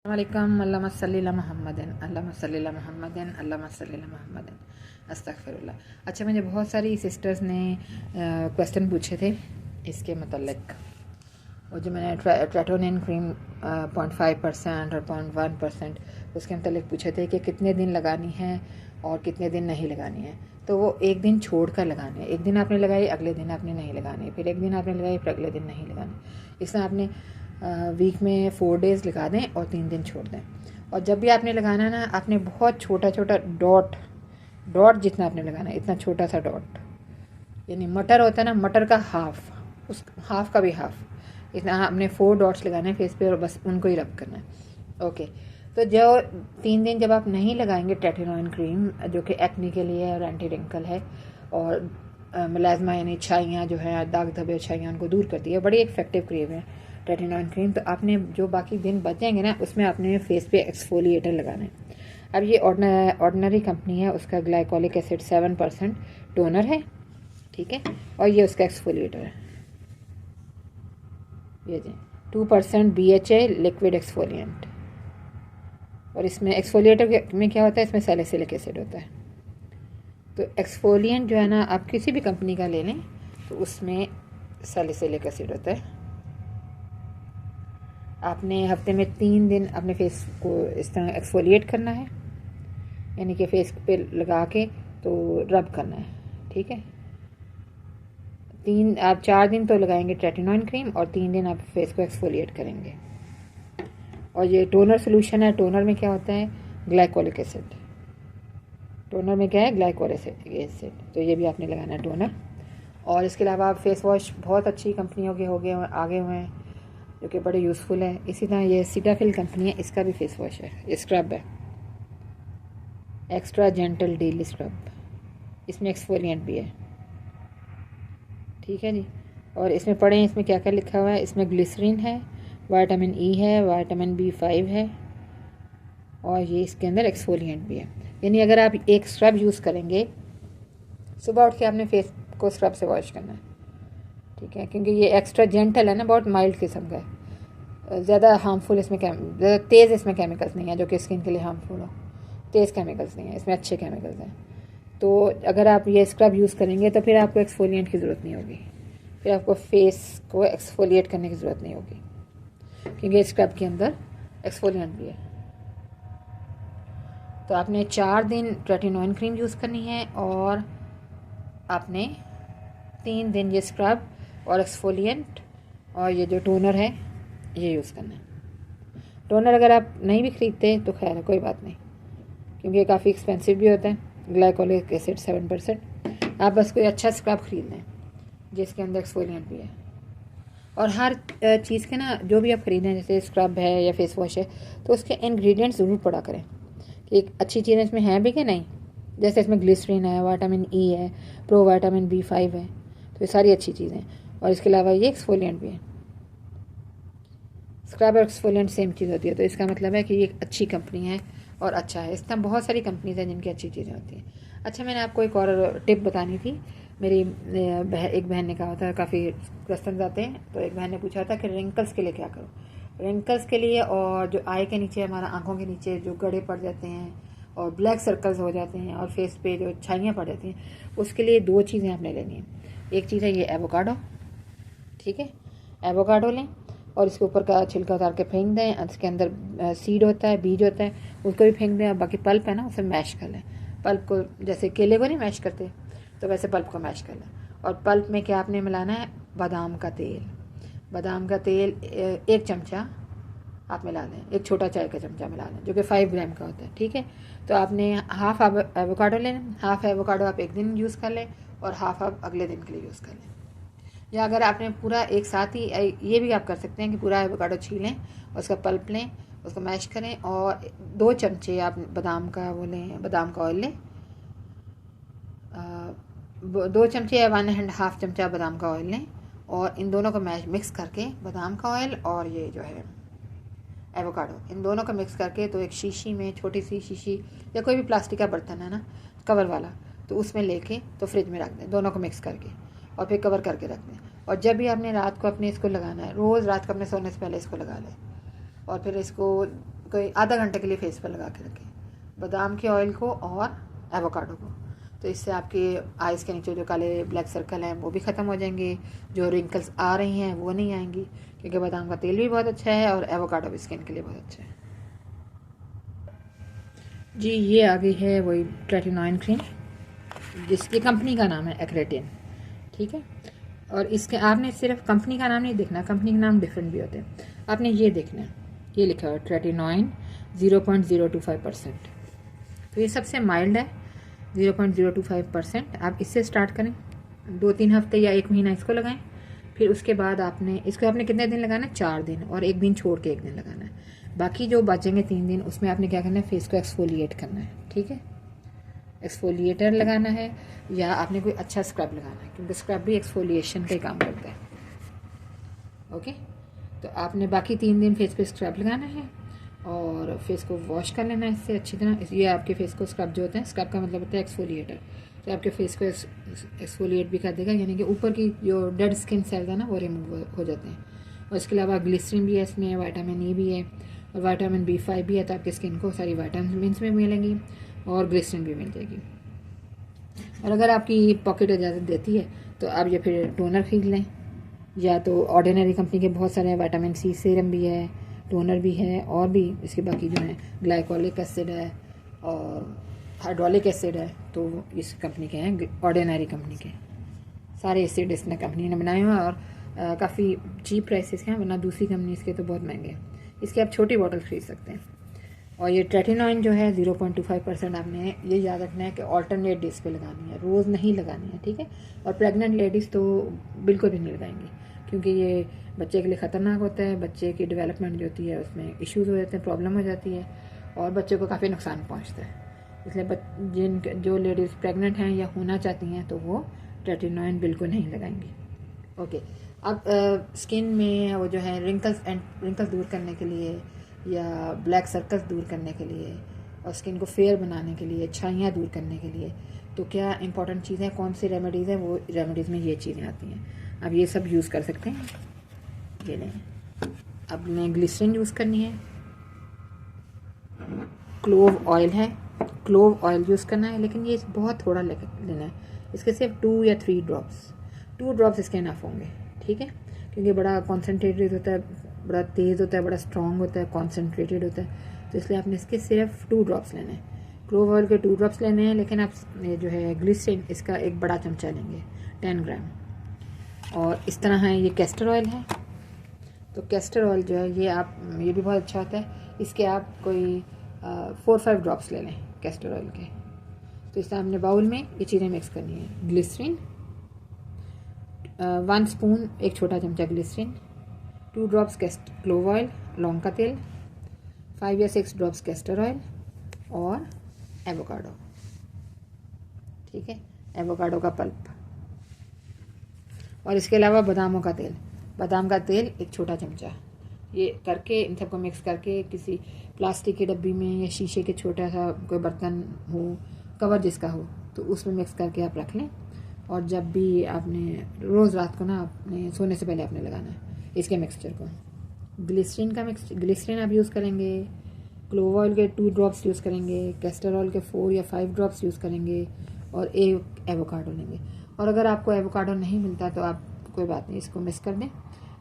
वालेकुम अल्लाहुम्मा सल्ली अला मुहम्मदिन अल्लाहुम्मा सल्ली अला मुहम्मदिन अल्लाहुम्मा सल्ली अला मुहम्मदिन अस्तगफिरुल्लाह। अच्छा, मुझे बहुत सारी सिस्टर्स ने क्वेश्चन पूछे थे इसके मतलब, और जो मैंने ट्रेटोनिन क्रीम 0.5% और 0.1% उसके मतलब पूछे थे कि कितने दिन लगानी है और कितने दिन नहीं लगानी है। तो वो एक दिन छोड़ कर लगानी है। एक दिन आपने लगाई, अगले दिन आपने नहीं लगानी, फिर एक दिन आपने लगाई, फिर अगले दिन नहीं लगानी। इसमें आपने वीक में 4 डेज़ लगा दें और 3 दिन छोड़ दें। और जब भी आपने लगाना है ना, आपने बहुत छोटा छोटा डॉट जितना आपने लगाना है, इतना छोटा सा डॉट, यानी मटर होता है ना, मटर का हाफ, उस हाफ का भी हाफ, इतना आपने 4 डॉट्स लगाने हैं फेस पे और बस उनको ही रब करना है। ओके, तो जो 3 दिन जब आप नहीं लगाएंगे ट्रेटोनिन क्रीम, जो कि एक्ने के लिए और एंटी रिंकल है और मलाजमा यानी छाइयाँ जो है, दाग धब्बे छाइयाँ, उनको दूर करती है, बड़ी इफेक्टिव क्रीम है ट्रेटोनिन क्रीम। तो आपने जो बाकी दिन बचेंगे ना, उसमें आपने फेस पे एक्सफोलिएटर लगाना है। अब ये ऑर्डिनरी कंपनी है, उसका ग्लाइकोलिक एसिड 7% टोनर है, ठीक है, और ये उसका एक्सफोलिएटर है, ये 2% BHA लिक्विड एक्सफोलिएंट। और इसमें एक्सफोलिएटर में क्या होता है, इसमें सैलिसिलिक एसिड होता है। तो एक्सफोलिएंट जो है ना, आप किसी भी कंपनी का ले लें तो उसमें सैलिसिलिक एसिड होता है। आपने हफ्ते में 3 दिन अपने फेस को इस तरह एक्सफोलिएट करना है, यानी कि फेस पे लगा के तो रब करना है, ठीक है। आप 4 दिन तो लगाएंगे ट्रेटोनिन क्रीम और 3 दिन आप फेस को एक्सफोलिएट करेंगे। और ये टोनर सोल्यूशन है। टोनर में क्या होता है, ग्लाइकोलिक एसिड। टोनर में क्या है, ग्लाइकोलिक एसिड। तो ये भी आपने लगाना है टोनर। और इसके अलावा आप फेस वॉश बहुत अच्छी कंपनियों के आगे हुए हैं, जो कि बड़े यूज़फुल है। इसी तरह ये सीटाफिल कंपनी है, इसका भी फेस वॉश है, ये स्क्रब है, एक्स्ट्रा जेंटल डेली स्क्रब, इसमें एक्सफोलिएंट भी है, ठीक है जी। और इसमें पढ़ें, इसमें क्या क्या लिखा हुआ है। इसमें ग्लिसरीन है, विटामिन ई है, विटामिन B5 है, और ये इसके अंदर एक्सफोलिएंट भी है। यानी अगर आप एक स्क्रब यूज़ करेंगे, सुबह उठ के आपने फेस को स्क्रब से वॉश करना है, ठीक है, क्योंकि ये एक्स्ट्रा जेंटल है ना, बहुत माइल्ड किस्म का है। ज़्यादा हार्मफुल इसमें ज़्यादा तेज़ इसमें केमिकल्स नहीं है जो कि स्किन के लिए हार्मफुल हो। तेज़ केमिकल्स नहीं है इसमें, अच्छे केमिकल्स हैं। तो अगर आप ये स्क्रब यूज़ करेंगे तो फिर आपको एक्सफोलिएंट की ज़रूरत नहीं होगी, फिर आपको फेस को एक्सफोलिएट करने की ज़रूरत नहीं होगी, क्योंकि स्क्रब के अंदर एक्सफोलिएंट भी है। तो आपने 4 दिन ट्रेटोनिन क्रीम यूज़ करनी है और आपने 3 दिन ये स्क्रब और एक्सफोलिएंट और ये जो टोनर है ये यूज़ करना है। टोनर अगर आप नहीं भी खरीदते तो खैर है, कोई बात नहीं, क्योंकि ये काफ़ी एक्सपेंसिव भी होता है। Glycolic acid 7%। आप बस कोई अच्छा स्क्रब खरीद लें जिसके अंदर एक्सफोलिएंट भी है। और हर चीज़ के ना, जो भी आप खरीदें, जैसे स्क्रब है या फेस वॉश है, तो उसके इंग्रेडिएंट्स ज़रूर पढ़ा करें कि एक अच्छी चीज़ें इसमें हैं भी कि नहीं। जैसे इसमें ग्लिसरीन है, विटामिन ई है, विटामिन B5 है, तो ये सारी अच्छी चीज़ें हैं। और इसके अलावा ये एक्सफोलिएंट भी है। स्क्रब और एक्सफोलिएंट सेम चीज़ होती है, तो इसका मतलब है कि ये एक अच्छी कंपनी है और अच्छा है। इस तरह बहुत सारी कंपनीज हैं जिनकी अच्छी चीज़ें होती हैं। अच्छा, मैंने आपको एक और टिप बतानी थी। मेरी एक बहन ने कहा था, काफ़ी क्वेश्चन आते हैं, तो एक बहन ने पूछा था कि रिंकल्स के लिए क्या करो। रिंकल्स के लिए, और जो आई के नीचे, हमारा आंखों के नीचे जो गड़े पड़ जाते हैं और ब्लैक सर्कल्स हो जाते हैं और फेस पे जो छाइयाँ पड़ जाती हैं, उसके लिए 2 चीज़ें आपने लेनी है। एक चीज़ है ये एवोकाडो, ठीक है, एवोकाडो लें और इसके ऊपर का छिलका उतार के फेंक दें। इसके अंदर सीड होता है, बीज होता है, उसको भी फेंक दें। और बाकी पल्प है ना, उसे मैश कर लें। पल्प को जैसे केले को नहीं मैश करते, तो वैसे पल्प को मैश कर लें। और पल्प में क्या आपने मिलाना है, बादाम का तेल। बादाम का तेल 1 चमचा आप मिला लें, 1 छोटा चाय का चमचा मिला लें, जो कि 5 ग्राम का होता है, ठीक है। तो आपने हाफ एवोकाडो लेना, हाफ एवोकाडो आप एक दिन यूज़ कर लें और हाफ आप अगले दिन के लिए यूज़ कर लें। या अगर आपने पूरा एक साथ ही, ये भी आप कर सकते हैं कि पूरा एवोकाडो छीलें, उसका पल्प लें, उसको मैश करें और 2 चमचे आप बादाम का वो लें, बादाम का ऑयल लें। 2 चमचे या 1.5 चमचा बादाम का ऑयल लें और इन दोनों को मिक्स करके, बादाम का ऑयल और ये जो है एवोकाडो, इन दोनों को मिक्स करके, तो एक शीशी में, छोटी सी शीशी या कोई भी प्लास्टिक का बर्तन है ना, कवर वाला, तो उसमें लेके तो फ्रिज में रख दें, दोनों को मिक्स करके, और फिर कवर करके रख दें। और जब भी आपने रात को अपने इसको लगाना है, रोज़ रात को अपने सोने से पहले इसको लगा लें। और फिर इसको इसको आधा घंटे के लिए फेस पर लगा के रखें, बादाम के ऑयल को और एवोकाडो को। तो इससे आपके आइज़ के नीचे जो काले ब्लैक सर्कल हैं वो भी ख़त्म हो जाएंगे, जो रिंकल्स आ रही हैं वो नहीं आएंगी, क्योंकि बादाम का तेल भी बहुत अच्छा है और एवोकाडो भी स्किन के लिए बहुत अच्छा है। जी ये आ गई है वही ट्रेटिनॉइन क्रीम, जिसकी कंपनी का नाम है एक्रेटिन, ठीक है। और इसके आपने सिर्फ कंपनी का नाम नहीं देखना, कंपनी के नाम डिफरेंट भी होते हैं, आपने ये देखना है, ये लिखा है ट्रेटिनॉइन 0.025%। तो ये सबसे माइल्ड है 0.025%। आप इससे स्टार्ट करें, 2-3 हफ्ते या 1 महीना इसको लगाएं, फिर उसके बाद इसको आपने कितने दिन लगाना है, 4 दिन, और 1 दिन छोड़ के 1 दिन लगाना है। बाकी जो बचेंगे 3 दिन उसमें आपने क्या करना है, फेस को एक्सफोलिएट करना है, ठीक है। एक्सफोलिएटर लगाना है या आपने कोई अच्छा स्क्रब लगाना है, क्योंकि स्क्रब भी एक्सफोलिएशन का काम करता है, ओके। तो आपने बाकी 3 दिन फेस पे स्क्रब लगाना है और फेस को वॉश कर लेना है इससे अच्छी तरह। ये आपके फेस को स्क्रब जो होते हैं, स्क्रब का मतलब होता है एक्सफोलिएटर, तो आपके फेस को एक्सफोलिएट भी कर देगा, यानी कि ऊपर की जो डेड स्किन सेल्स है ना वो रिमूव हो जाते हैं। और इसके अलावा ग्लिसरीन भी है इसमें, विटामिन ई भी है और विटामिन B5 भी है, तो आपकी स्किन को सारी विटामिन में मिलेंगी और ग्लिसरीन भी मिल जाएगी। और अगर आपकी पॉकेट इजाज़त देती है तो आप ये फिर टोनर खरीद लें, या तो ऑर्डिनरी कंपनी के बहुत सारे विटामिन C सीरम भी है, टोनर भी है, और भी इसके बाकी जो है ग्लाइकोलिक एसिड है और हाइड्रोलिक एसिड है, तो इस कंपनी के हैं, ऑर्डिनरी कंपनी के सारे एसिड इसने कंपनी ने बनाए हुए हैं और काफ़ी चीप प्राइसेस के हैं, वरना दूसरी कंपनी के तो बहुत महंगे हैं। इसकी आप छोटी बॉटल खरीद सकते हैं। और ये ट्रेटिनॉइन जो है 0.25% आपने ये याद रखना है कि ऑल्टरनेट डेज पे लगानी है, रोज़ नहीं लगानी है, ठीक है। और प्रेग्नेंट लेडीज़ तो बिल्कुल भी नहीं लगाएंगी, क्योंकि ये बच्चे के लिए ख़तरनाक होता है, बच्चे की डेवलपमेंट जो होती है उसमें इश्यूज़ हो जाते हैं, प्रॉब्लम हो जाती है और बच्चे को काफ़ी नुकसान पहुँचता है। इसलिए जो लेडीज़ प्रेग्नेंट हैं या होना चाहती हैं तो वो ट्रेटिनॉइन बिल्कुल नहीं लगाएंगी, ओके। अब स्किन में वो जो है रिंकल्स दूर करने के लिए या ब्लैक सर्कल्स दूर करने के लिए और स्किन को फेयर बनाने के लिए, छाइयाँ दूर करने के लिए, तो क्या इंपॉर्टेंट चीज़ें कौन सी रेमेडीज़ हैं, वो रेमेडीज़ में ये चीज़ें आती हैं। अब ये सब यूज़ कर सकते हैं, ये लें। अब ने ग्लिसरीन यूज़ करनी है, क्लोव ऑयल है, क्लोव ऑयल यूज़ करना है, लेकिन ये बहुत थोड़ा लेना है, इसके सिर्फ 2 या 3 ड्रॉप्स, 2 ड्रॉप्स इसके इनफ होंगे, ठीक है। क्योंकि बड़ा कॉन्सेंट्रेटेड होता है, बड़ा तेज़ होता है, बड़ा स्ट्रॉन्ग होता है, कॉन्सेंट्रेटेड होता है, तो इसलिए आपने इसके सिर्फ 2 ड्रॉप्स लेने हैं। क्लोव ऑयल के 2 ड्रॉप्स लेने हैं, लेकिन आप जो है ग्लिसरीन इसका एक बड़ा चमचा लेंगे, 10 ग्राम। और इस तरह है, ये कैस्टर ऑयल है, तो कैस्टर ऑयल जो है ये भी बहुत अच्छा होता है, इसके आप कोई 4-5 ड्रॉप्स ले लें कैस्टर ऑयल के। तो इस तरह हमने बाउल में ये चीज़ें मिक्स करनी है, ग्लिसरीन 1 स्पून, एक छोटा चमचा ग्लिसरीन, 2 ड्रॉप्स क्लोव ऑयल, लौंग का तेल, 5 या 6 ड्रॉप्स कैस्टर ऑयल और एवोकाडो, ठीक है, एवोकाडो का पल्प। और इसके अलावा बादाम का तेल एक छोटा चमचा, ये करके इन सबको मिक्स करके किसी प्लास्टिक की डब्बी में या शीशे के छोटा सा कोई बर्तन हो, कवर जिसका हो, तो उसमें मिक्स करके आप रख लें। और जब भी आपने रोज़ रात को ना आपने सोने से पहले आपने लगाना है इसके मिक्सचर को। ग्लिसरीन आप यूज़ करेंगे, क्लोव ऑयल के 2 ड्रॉप्स यूज़ करेंगे, कैस्टर ऑयल के 4 या 5 ड्रॉप्स यूज़ करेंगे और एक एवोकाडो लेंगे। और अगर आपको एवोकाडो नहीं मिलता तो आप कोई बात नहीं, इसको मिक्स कर दें,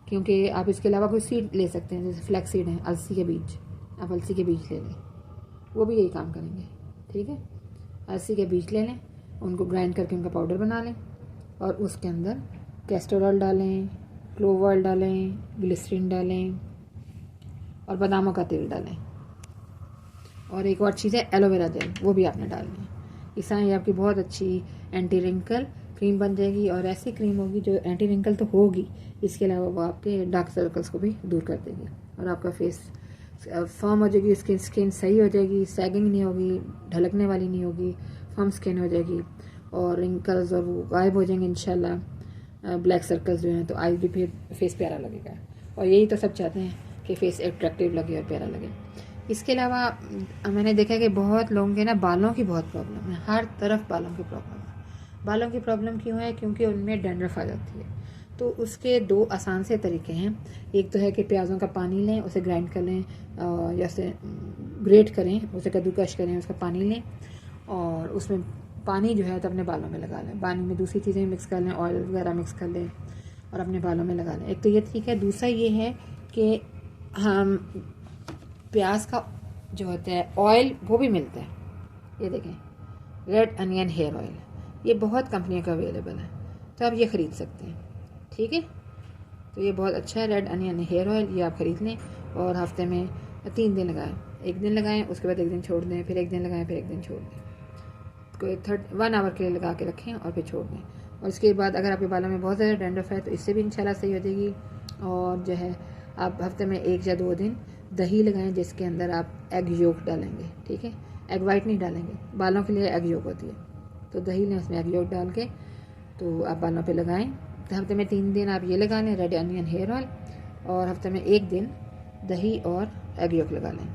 क्योंकि आप इसके अलावा कोई सीड ले सकते हैं, जैसे फ्लैक्स सीड है, अलसी के बीज, आप अलसी के बीज ले लें, वो भी यही काम करेंगे, ठीक है। अलसी के बीज ले लें, उनको ग्राइंड करके उनका पाउडर बना लें और उसके अंदर कैस्टर ऑयल डालें, क्लोव ऑयल डालें, ग्लिसरीन डालें और बादामों का तेल डालें। और एक और चीज़ है एलोवेरा जेल, वो भी आपने डालनी है। इससे ये आपकी बहुत अच्छी एंटी रिंकल क्रीम बन जाएगी, और ऐसी क्रीम होगी जो एंटी रिंकल तो होगी, इसके अलावा वो आपके डार्क सर्कल्स को भी दूर कर देगी और आपका फेस फर्म हो जाएगी, स्किन सही हो जाएगी, सैगिंग नहीं होगी, ढलकने वाली नहीं होगी, फर्म स्किन हो जाएगी और रिंकल्स और वो गायब हो जाएंगे इंशाल्लाह। ब्लैक सर्कल्स जो हैं तो आइज भी फिर फेस प्यारा लगेगा, और यही तो सब चाहते हैं कि फेस अट्रैक्टिव लगे और प्यारा लगे। इसके अलावा मैंने देखा कि बहुत लोगों के ना बालों की बहुत प्रॉब्लम है, हर तरफ बालों की प्रॉब्लम है। बालों की प्रॉब्लम क्यों है? क्योंकि उनमें डैंड्रफ आ जाती है। तो उसके 2 आसान से तरीके हैं। एक तो है कि प्याज़ों का पानी लें, उसे ग्राइंड कर लें या उसे ग्रेट करें, उसे कद्दूकश करें, उसका पानी लें और उसमें पानी जो है तो अपने बालों में लगा लें। पानी में दूसरी चीज़ें मिक्स कर लें, ऑयल वगैरह मिक्स कर लें और अपने बालों में लगा लें। एक तो ये तरीका है। दूसरा ये है कि हम प्याज का जो होता है ऑयल वो भी मिलता है, ये देखें रेड अनियन हेयर ऑयल, ये बहुत कंपनियों का अवेलेबल है, तो आप ये ख़रीद सकते हैं। ठीक है, तो ये बहुत अच्छा है रेड अनियन हेयर ऑयल, ये आप ख़रीद लें और हफ्ते में 3 दिन लगाएं। एक दिन लगाएं, उसके बाद 1 दिन छोड़ दें, फिर 1 दिन लगाएं, फिर 1 दिन छोड़ दें। कोई 1 आवर के लिए लगा के रखें और फिर छोड़ दें। और इसके बाद अगर आपके बालों में बहुत ज़्यादा डैंड्रफ है तो इससे भी इंशाल्लाह सही हो जाएगी। और जो है आप हफ्ते में 1 या 2 दिन दही लगाएं जिसके अंदर आप एग योक डालेंगे। ठीक है, एग वाइट नहीं डालेंगे, बालों के लिए एग योक होती है, तो दही लें, उसमें एग योक डाल के तो आप बालों पे लगाएं। तो हफ्ते में 3 दिन आप ये लगा लें रेड अनियन हेयर ऑयल और हफ्ते में 1 दिन दही और एग योक लगा लें।